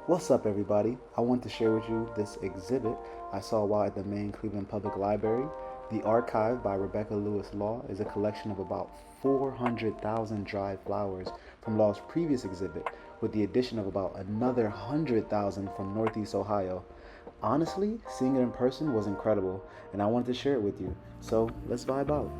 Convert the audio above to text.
What's up, everybody? I want to share with you this exhibit I saw while at the main Cleveland Public Library. The Archive by Rebeca Louis Law is a collection of about 400,000 dried flowers from Law's previous exhibit, with the addition of about another 100,000 from Northeast Ohio. Honestly, seeing it in person was incredible, and I wanted to share it with you. So let's vibe out.